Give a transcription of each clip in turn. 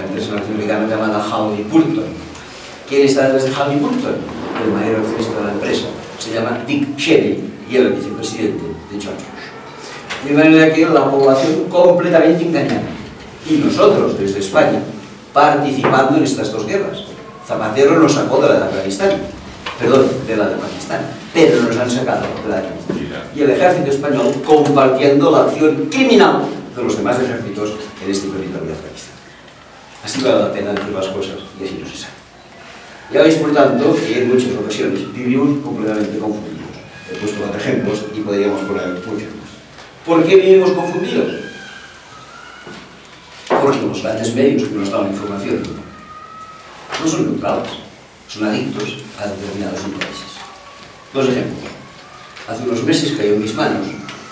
empresa norteamericana llamada Halliburton. ¿Quién está detrás de Halliburton? El mayor accionista de la empresa. Se llama Dick Cheney y era el vicepresidente de George Bush. De manera que la población completamente engañada. Y nosotros, desde España, participando en estas dos guerras. Zapatero nos sacó de la de Afganistán, perdón, de la de Pakistán, pero nos han sacado de la de Afganistán. Y el ejército español compartiendo la acción criminal de los demás ejércitos en este territorio de Afganistán. Así vale la pena decir las cosas y así no se sabe. Ya veis, por tanto, que en muchas ocasiones vivimos completamente confundidos. He puesto cuatro ejemplos y podríamos poner muchos más. ¿Por qué vivimos confundidos? Porque los grandes medios que nos dan la información no son neutrales, son adictos a determinados intereses. Dos ejemplos. Hace unos meses cayó en mis manos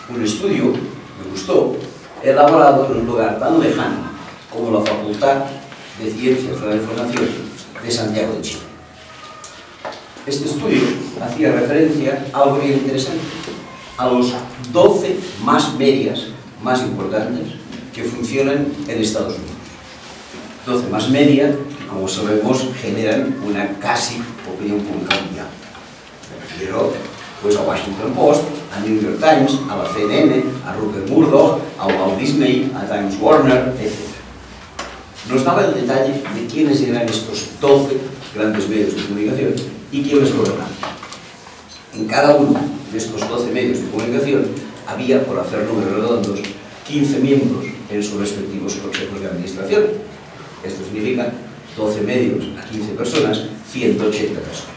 un estudio, me gustó, elaborado en un lugar tan lejano como la Facultad de Ciencias de la Información de Santiago de Chile. Este estudio hacía referencia a algo bien interesante, a los 12 más medias más importantes que funcionan en Estados Unidos. 12 más media que, como sabemos, generan una casi opinión pública mundial. Me refiero pues, a Washington Post, a New York Times, a la CNN, a Rupert Murdoch, a Walt Disney, a Times Warner, etc. Nos daba el detalle de quiénes eran estos 12 grandes medios de comunicación y quiénes gobernaban. En cada uno de estos 12 medios de comunicación había, por hacer números redondos, 15 miembros en sus respectivos consejos de administración. Esto significa 12 medios a 15 personas, 180 personas.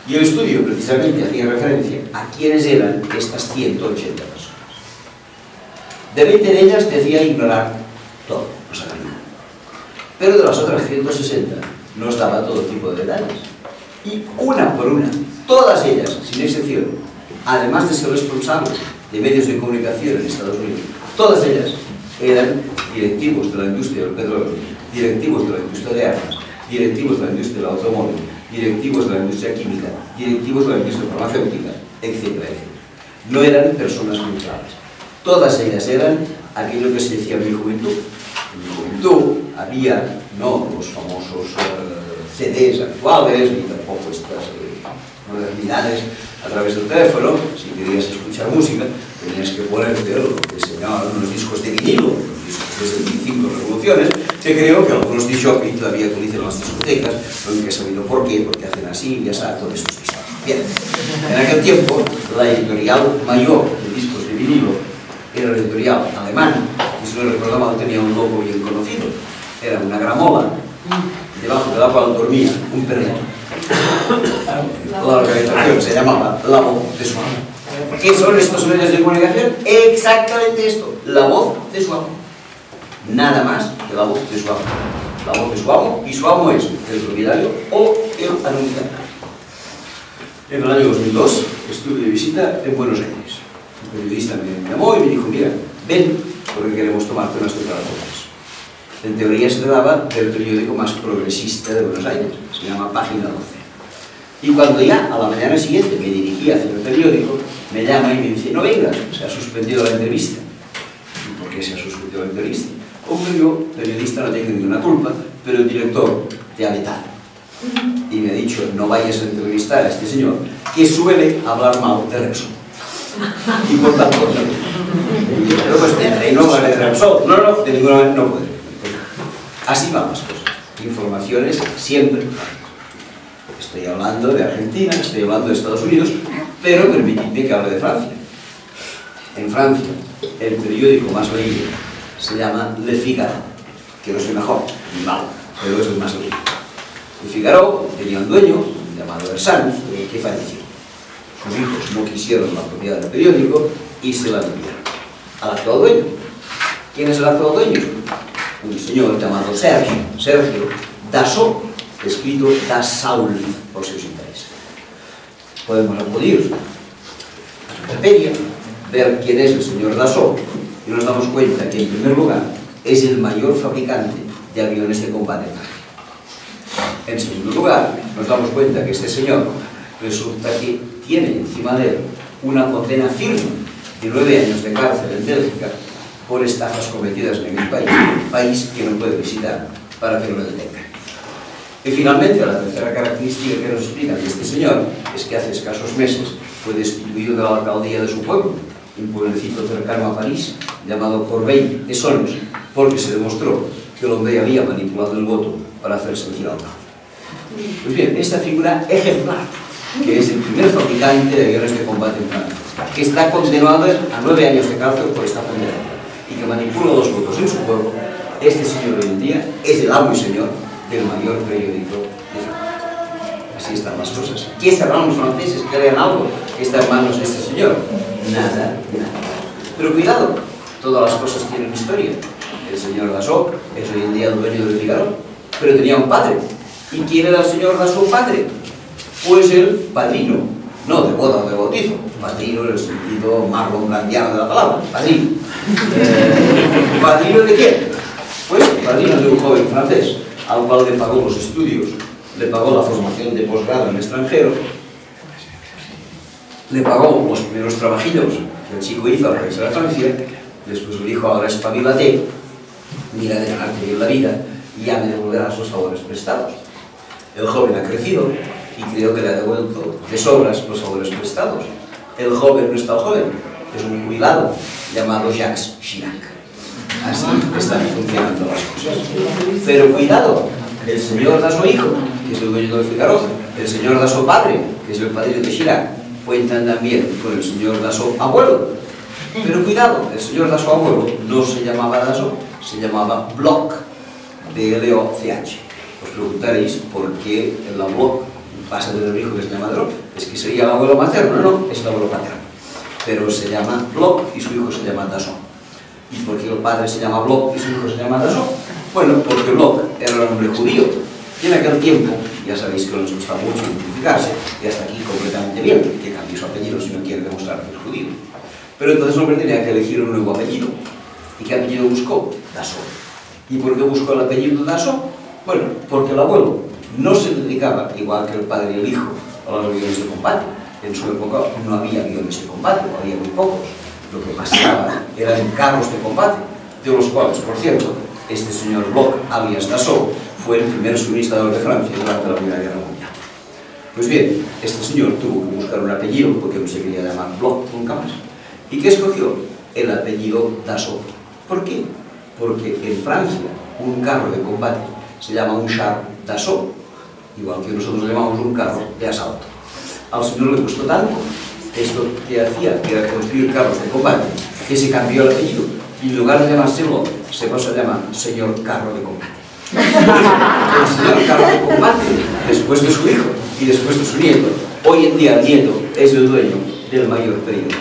Y el estudio precisamente hacía referencia a quiénes eran estas 180 personas. De 20 de ellas decía ignorar todo, no sabía nada. Pero de las otras 160 nos daba todo tipo de detalles. Y una por una, todas ellas, sin excepción, además de ser responsables de medios de comunicación en Estados Unidos, todas ellas eran directivos de la industria del petróleo, directivos de la industria de armas, directivos de la industria del automóvil, directivos de la industria química, directivos de la industria farmacéutica, etcétera, etcétera. No eran personas neutrales. Todas ellas eran aquello que se decía en mi juventud. En mi juventud había no los famosos CDs actuales, ni tampoco estas modernidades a través del teléfono. Si querías escuchar música, tenías que ponerte lo que se llamaban unos discos de vinilo, los discos de 25 revoluciones, que creo que algunos discjockeys todavía utilizan las discotecas, no he sabido por qué, porque hacen así, ya sabes, todos estos discos. Bien, en aquel tiempo, la editorial mayor de discos de vinilo era la editorial alemana, y si no recuerdo mal tenía un logo bien conocido. Era una gramola, debajo de la cual dormía un perrito. La organización se llamaba La Voz de su Amo. ¿Qué son estos medios de comunicación? Exactamente esto, la voz de su amo. Nada más que la voz de su amo. La voz de su amo, y su amo es el propietario o el anunciante. En el año 2002 estuve de visita en Buenos Aires. Un periodista me llamó y me dijo, mira, ven, porque queremos tomarte unas declaraciones. En teoría se trataba del periódico más progresista de Buenos Aires, se llama Página 12. Y cuando ya a la mañana siguiente me dirigí hacia el periódico, me llama y me dice, no vengas, se ha suspendido la entrevista. ¿Y por qué se ha suspendido la entrevista? Hombre, yo, periodista, no tengo ninguna culpa, pero el director te ha vetado. Y me ha dicho, no vayas a entrevistar a este señor, que suele hablar mal de Repsol. Y por tanto, no. Pero pues tendré no hablaré de Repsol. No, de ninguna manera no puede. Así van las cosas. Informaciones siempre. Estoy hablando de Argentina, estoy hablando de Estados Unidos, pero permitidme que hable de Francia. En Francia, el periódico más leído se llama Le Figaro, que no es el mejor, ni malo, pero es el más leído. Le Figaro tenía un dueño, llamado Hersant, que falleció. Sus hijos no quisieron la propiedad del periódico y se la vendieron al actual dueño. ¿Quién es el actual dueño? Un señor llamado Sergio Dassault, escrito Dassault por sus intereses. Podemos acudir a Wikipedia, ver quién es el señor Dassault y nos damos cuenta que en primer lugar es el mayor fabricante de aviones de combate. En segundo lugar, nos damos cuenta que este señor resulta que tiene encima de él una condena firme de 9 años de cárcel en Bélgica por estafas cometidas en el país que no puede visitar para que no le detengan. Y finalmente, la tercera característica que nos explica de este señor es que hace escasos meses fue destituido de la alcaldía de su pueblo, un pueblecito cercano a París, llamado Corbeil-Essonnes, porque se demostró que el hombre había manipulado el voto para hacerse elegir alcalde. Pues bien, esta figura ejemplar, que es el primer fabricante de aviones de combate en Francia, que está condenado a 9 años de cárcel por esta condena y que manipula los votos en su pueblo, este señor hoy en día es el amo y señor del mayor periódico de Francia. Así están las cosas. ¿Qué serán los franceses que lean algo que está en manos de este señor? Nada, nada. Pero cuidado, todas las cosas tienen historia. El señor Dassault es hoy en día el dueño del Figaro, pero tenía un padre. ¿Y quién era el señor Dassault padre? Pues el padrino, no de boda o de bautizo, padrino en el sentido marlon-brandiano de la palabra, padrino. ¿Padrino de quién? Pues padrino de un joven francés, al cual le pagó los estudios, le pagó la formación de posgrado en el extranjero, le pagó los primeros trabajillos que el chico hizo al país de la Francia, después le dijo, ahora espabilate, mira de ganarte bien la vida y ya me devolverás los favores prestados. El joven ha crecido y creo que le ha devuelto de sobras los favores prestados. El joven no es tan joven, es un jubilado llamado Jacques Chirac. Así están funcionando las cosas. Pero cuidado, el señor Dassault hijo, que es el dueño del Figaro, el señor Dassault padre, que es el padrino de Chirac, cuentan también con el señor Dassault abuelo. Pero cuidado, el señor Dassault abuelo no se llamaba Dassault, se llamaba Bloch, B-L-O-C-H. Os preguntaréis por qué en la Bloch pasa de tener un hijo que se llama Droch. Es que sería el abuelo materno, no, es el abuelo paterno. Pero se llama Bloch y su hijo se llama Dassault. ¿Y por qué el padre se llama Bloch y su hijo se llama Dassault? Bueno, porque Bloch era un hombre judío. Y en aquel tiempo, ya sabéis que les gusta mucho identificarse, y hasta aquí completamente bien, que cambie su apellido si no quiere demostrar que es judío. Pero entonces el hombre tenía que elegir un nuevo apellido. ¿Y qué apellido buscó? Dassault. ¿Y por qué buscó el apellido Dassault? Bueno, porque el abuelo no se dedicaba, igual que el padre y el hijo, a los aviones de combate. En su época no había aviones de combate, había muy pocos. Lo que pasaba eran carros de combate, de los cuales, por cierto, este señor Bloch, alias Dassault, fue el primer suministrador de Francia durante la Primera Guerra Mundial. Pues bien, este señor tuvo que buscar un apellido, porque no se quería llamar Bloch nunca más. ¿Y qué escogió? El apellido Dassault. ¿Por qué? Porque en Francia un carro de combate se llama un char d'assaut, igual que nosotros le llamamos un carro de asalto. Al señor le gustó tanto esto que hacía, que era construir carros de combate, que se cambió el apellido y en lugar de llamarse Bloch, se pasó a llamar señor carro de combate. El señor carro de combate, después de su hijo y después de su nieto, hoy en día el nieto es el dueño del mayor periódico.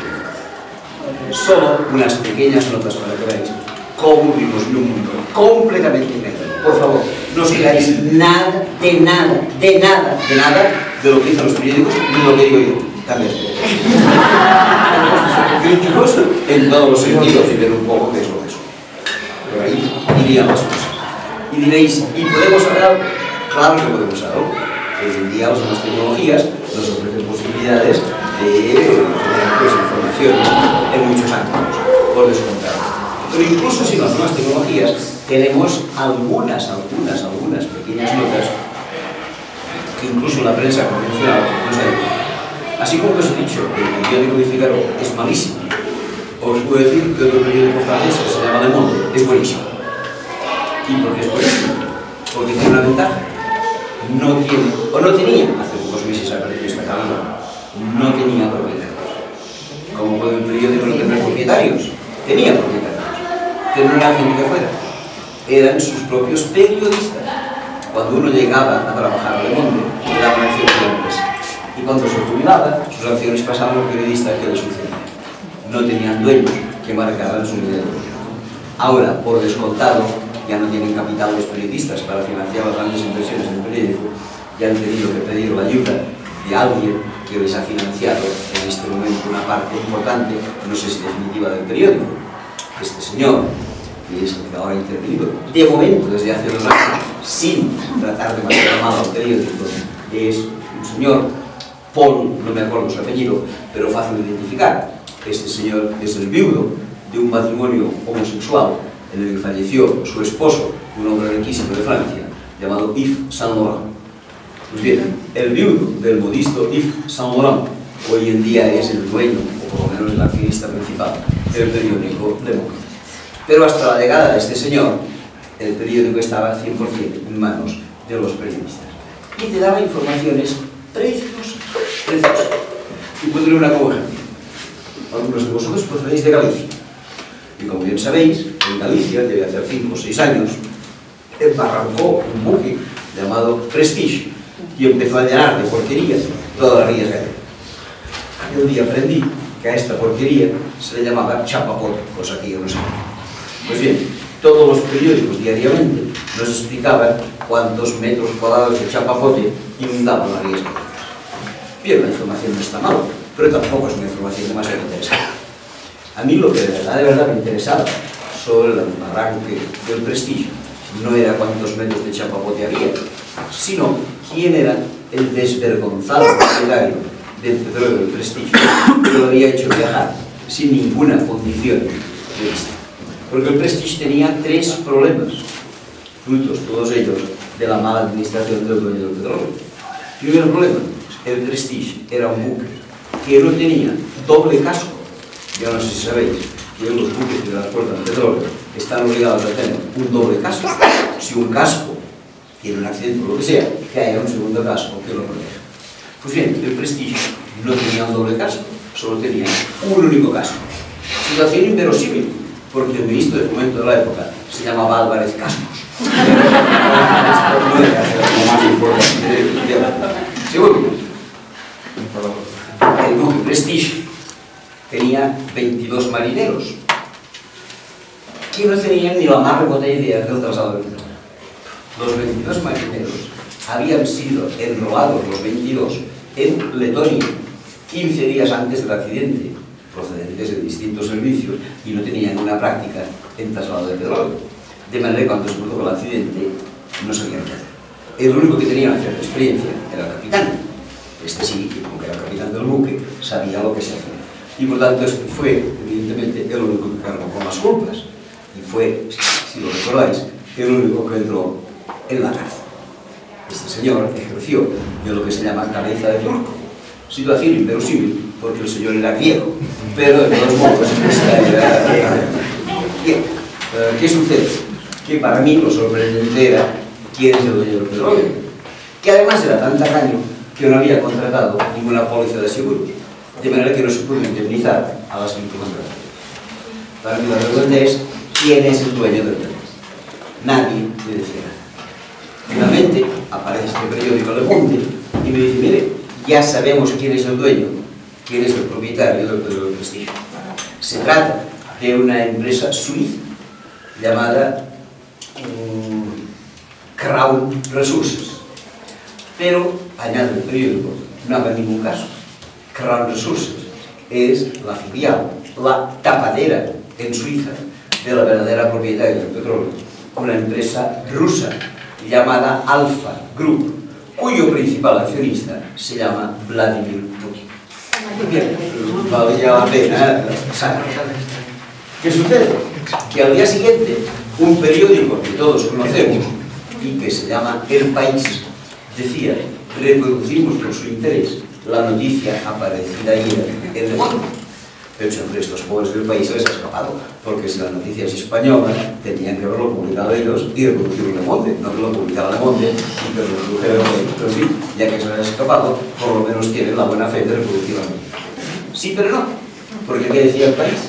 Solo unas pequeñas notas para que veáis cómo vivimos en un mundo completamente inmerso. Por favor, no os creáis nada, de nada, de nada, de nada de lo que dicen los periódicos ni lo que digo yo. También. Críticos en todos los sentidos y ver un poco qué es lo que son. Por ahí irían las cosas. Y diréis, ¿y podemos hablar? Claro que podemos hablar. Hoy en día las nuevas tecnologías nos ofrecen posibilidades de tener información en muchos ámbitos, por descontado. Pero incluso sin las nuevas tecnologías tenemos algunas pequeñas notas que incluso la prensa convencional nos ha dicho. Así como os he dicho, el periódico de Figaro es malísimo, os puedo decir que otro periódico francés que se llama Le Monde es buenísimo. ¿Y por qué es buenísimo? Porque tiene una ventaja. No tiene, o no tenía, hace pocos meses apareció esta calidad, no tenía propietarios. Como puede un periódico no tener propietarios, tenía propietarios, pero no era gente que fuera, eran sus propios periodistas. Cuando uno llegaba a trabajar en Le Monde, le daban acciones de la empresa. Y cuando se jubilaba, sus acciones pasaban al periodista que le sucedía. No tenían dueños que marcaran su vida de vida. Ahora, por descontado, ya no tienen capital los periodistas para financiar las grandes inversiones del periódico, ya han tenido que pedir la ayuda de alguien que les ha financiado en este momento una parte importante, no sé si definitiva, del periódico. Este señor, que es el que ahora ha intervenido, de momento, desde hace 2 años, sin tratar de mantener mal al periódico, es un señor, Paul, no me acuerdo su apellido, pero fácil de identificar. Este señor es el viudo de un matrimonio homosexual en el que falleció su esposo, un hombre riquísimo de Francia, llamado Yves Saint Laurent. Pues bien, el viudo del modisto Yves Saint Laurent hoy en día es el dueño, o por lo menos el accionista principal, del periódico Le Monde. Pero hasta la llegada de este señor, el periódico estaba 100% en manos de los periodistas. Y te daba informaciones preciosas. Y pondré una como ejemplo. Algunos de vosotros procedéis de Galicia. Y como bien sabéis, en Galicia, debe hacer 5 o 6 años, embarrancó un buque llamado Prestige y empezó a llenar de porquerías todas las rías gallegas. Aquel día aprendí que a esta porquería se le llamaba chapapote, cosa que yo no sabía. Pues bien, todos los periódicos diariamente nos explicaban cuántos metros cuadrados de chapapote inundaban las rías gallegas. Bien, la información no está mal, pero tampoco es una información demasiado interesante. A mí lo que de verdad me interesaba sobre el arranque del Prestige no era cuántos metros de chapapote había, sino quién era el desvergonzado propietario del petróleo del Prestige que lo había hecho viajar sin ninguna condición de vista. Porque el Prestige tenía 3 problemas, frutos todos ellos de la mala administración del dueño del petróleo. Primer problema, el Prestige era un buque que no tenía doble casco. Yo no sé si sabéis que los buques que transportan petróleo están obligados a tener un doble casco. Si un casco tiene un accidente o lo que sea, que haya un segundo casco que lo proteja. Pues bien, el Prestige no tenía un doble casco, solo tenía un único casco. Situación inverosímil, porque el ministro de Fomento de la época se llamaba Álvarez Cascos. Lo más importante. Segundo, el buque Prestige tenía 22 marineros que no tenían ni la más remota idea del traslado del petróleo. Los 22 marineros habían sido enrolados, los 22, en Letonia 15 días antes del accidente, procedentes de distintos servicios, y no tenían una práctica en traslado de petróleo. De manera que cuando se produjo el accidente no sabían qué hacer. El único que tenía una cierta experiencia era el capitán. Este sí, que como que era el capitán del buque, sabía lo que se hacía. Y por tanto este fue, evidentemente, el único que cargó con las culpas. Y fue, si lo recordáis, el único que entró en la cárcel. Este señor ejerció de lo que se llama cabeza de turco. Situación inverosímil, porque el señor era griego, pero de todos modos bien, ¿qué sucede? Que para mí lo sorprendente era quién es el dueño del petróleo, que además era tan tacaño que no había contratado ninguna póliza de seguros, de manera que no se pudo indemnizar a las víctimas de la accidente. Para mí la pregunta es, ¿quién es el dueño del petróleo? Nadie me decía nada. Finalmente aparece este periódico Le Monde y me dice, mire, ya sabemos quién es el dueño, quién es el propietario del petróleo del Prestige. Se trata de una empresa suiza llamada Crown Resources. Pero, añade el periódico, no haga ningún caso. Crown Resources es la filial, la tapadera en Suiza de la verdadera propietaria del petróleo, una empresa rusa llamada Alfa Group, cuyo principal accionista se llama Vladimir Putin. Bien, valía la pena saber. ¿Qué sucede? Que al día siguiente, un periódico que todos conocemos y que se llama El País decía, reproducimos por su interés la noticia aparecida ayer en Le Monde. Pero siempre estos pobres del País les ha escapado, porque si la noticia es española, tenían que haberlo publicado ellos y reproducirlo en Le Monde, no que lo publicara Le Monde y que lo reprodujera el País. Pero en fin, ya que se les ha escapado, por lo menos tienen la buena fe de reproducir la noticia. Sí, pero no, porque ¿qué decía El País?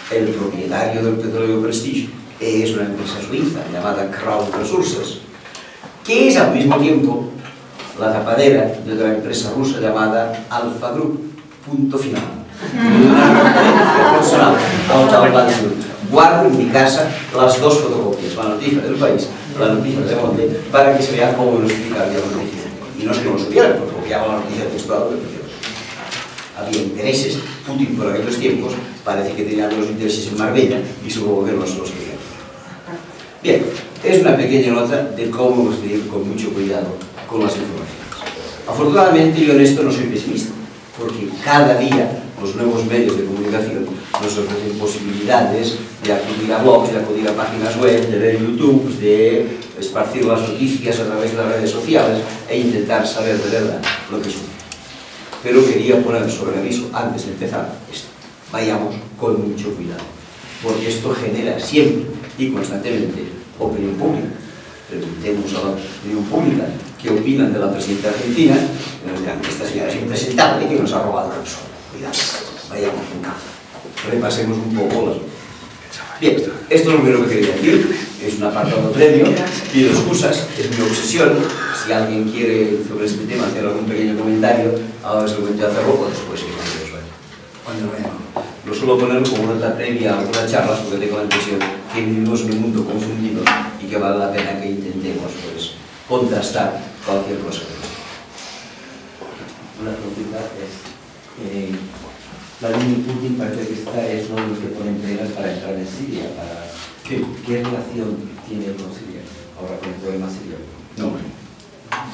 El propietario del petróleo Prestige es una empresa suiza llamada Crown Resources, que es al mismo tiempo la tapadera de otra empresa rusa llamada Alfa Group. Punto final. Una referencia personal al tal Vladimir. Guardo en mi casa las dos fotocopias, la noticia del País, la noticia de Le Monde, para que se vea cómo lo explicaría la noticia. Y no es que no lo supieran, porque copiaba la noticia textual del periódico. Había intereses. Putin por aquellos tiempos parece que tenía los intereses en Marbella y su gobierno se los quería. Bien, es una pequeña nota de cómo hemos de ir con mucho cuidado con las informaciones. Afortunadamente yo en esto no soy pesimista, porque cada día los nuevos medios de comunicación nos ofrecen posibilidades de acudir a blogs, de acudir a páginas web, de ver YouTube, de esparcir las noticias a través de las redes sociales e intentar saber de verdad lo que sucede. Pero quería poner sobre aviso, antes de empezar esto, vayamos con mucho cuidado, porque esto genera siempre y constantemente opinión pública. Preguntemos a la opinión pública qué opinan de la presidenta argentina, y nos dirán que esta señora es impresentable y que nos ha robado el sol. Cuidado, vayamos con calma, repasemos un poco las... Bien, esto es lo primero que quería decir, es un apartado previo, pido excusas, es mi obsesión. Si alguien quiere sobre este tema hacer algún pequeño comentario, ahora es el momento de hacerlo, o después cuando vayamos. Lo suelo poner como nota previa a algunas charlas porque tengo la impresión que vivimos en un mundo confundido y que vale la pena que intentemos pues, contrastar cualquier cosa. Una pregunta es, Vladimir Putin parece que esta es uno de los que ponen pegas para entrar en Siria. ¿Qué relación tiene con Siria ahora con el problema sirio? No,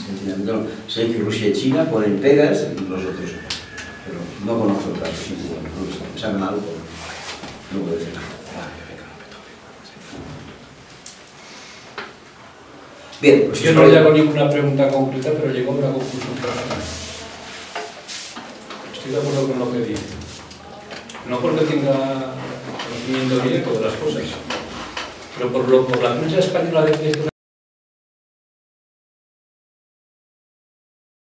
sencillamente no. Sé que Rusia y China ponen pegas y los otros no. Pero no conozco el caso, sí, no lo sé. Me sabe mal, pero no puedo decir nada. Bien, pues yo no le hago ninguna pregunta concreta, pero llego a una conclusión personal. Estoy de acuerdo con lo que dice. No porque tenga conocimiento directo de las cosas, pero por la prensa española de